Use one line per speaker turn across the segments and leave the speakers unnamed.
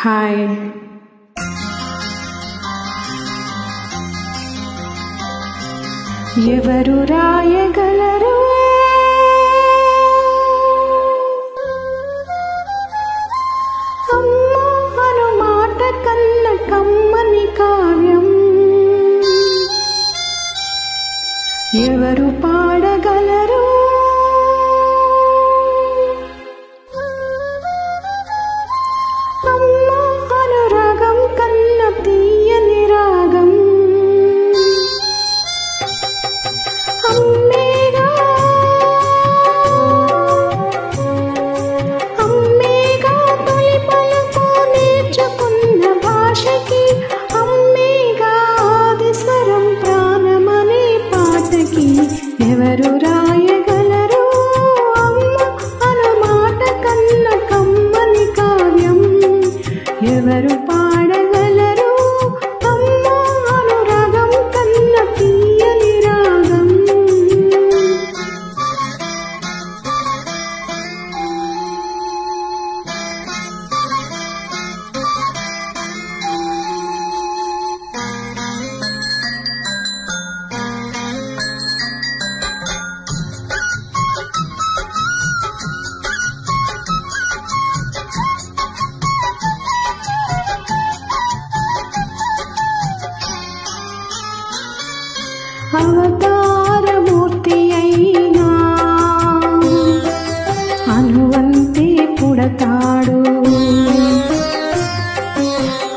Hi. ఎవరు రాయగలరు అమ్మ అను మాట కన్న కమ్మని కావ్యం? ఎవరు పాడగలరు అమ్మ అనురాగం కన్న తీయని రాగం? అమ్మేగా తొలి పలుకు నేర్చుకున్న భాషకి, అమ్మేగా ఆది స్వరం ప్రాణమనే పాటకి. ఎవరు రాయగలరు అమ్మ అను మాట కన్న కమ్మని కావ్యం? ఎవరు పాడగలరు అమ్మ అనురాగం కన్న తీయని రాగం? అవతారమూర్తి అయినా అనువంతే పుడతాడు,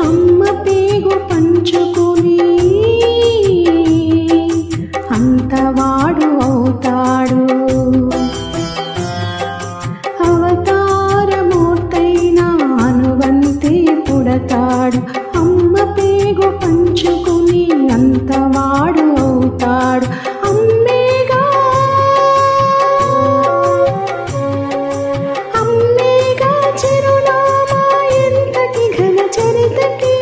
అమ్మ పేగు పంచుకుని అంతవాడు అవుతాడు. అవతారమూర్తైనా అనువంతే పుడతాడు, అమ్మ పేగు పంచుకుని అంతవాడు అవుతాడు. అమ్మేగా చిరునామా ఎంతటి ఘన చరితకి,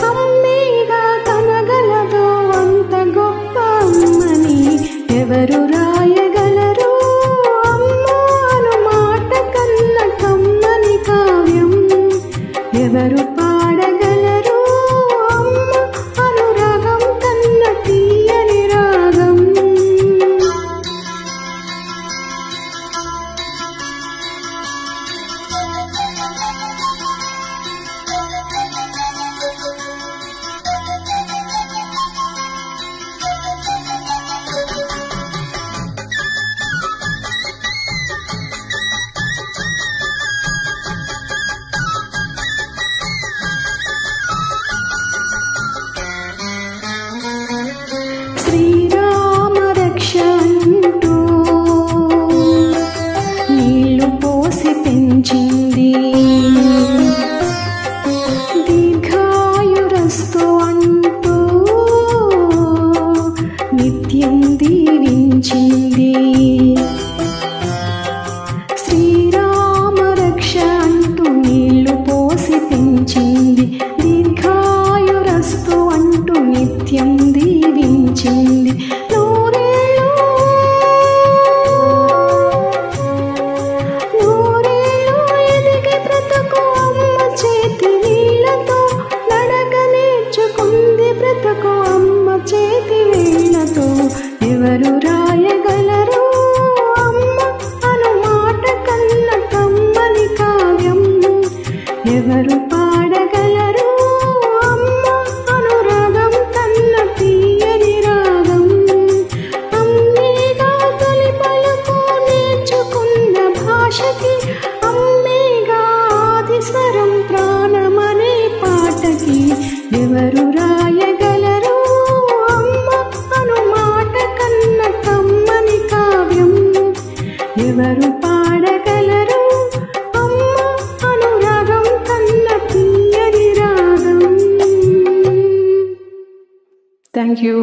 అమ్మేగా కనగలదో అంత గొప్ప అమ్మని. ఎవరు రాయగలరు అమ్మ అను మాట కన్న కమ్మని కావ్యం? ఎవరు పాడగలరు అమ్మ అనురాగం కన్న తీయని రాగం? శ్రీరామ రక్ష అంటూ నీళ్లు పోసి పెంచింది, దీర్ఘాయురస్తు అంటూ నిత్యం దీవించింది. శ్రీరామ రక్ష అంటూ నీళ్లు పోసి పెంచింది, దీర్ఘాయురస్తు అంటూ నిత్యం దీవించింది. నూరేళ్ళు ఎదిగి బ్రతుకు అమ్మ చేతి నీళ్లతో, నడక నేర్చుకుంది బ్రతుకు అమ్మ చేతి వేళ్లతో. ఎవరు రాయగలరు అమ్మ అను మాట కన్న కమ్మని కావ్యం? ఎవరు పాడగలరు అమ్మ అనురాగం కన్న తీయని రాగం? అమ్మేగా తొలి పలుకు నేర్చుకున్న భాషకి, అమ్మేగా ఆది స్వరం ప్రాణమనే పాటకి. ఎవరు రాయగలరు అమ్మ అను మాట కన్న కమ్మని కావ్యం? ఎవరు పాడగలరు అమ్మ అనురాగం కన్న తీయని రాగం? Thank you.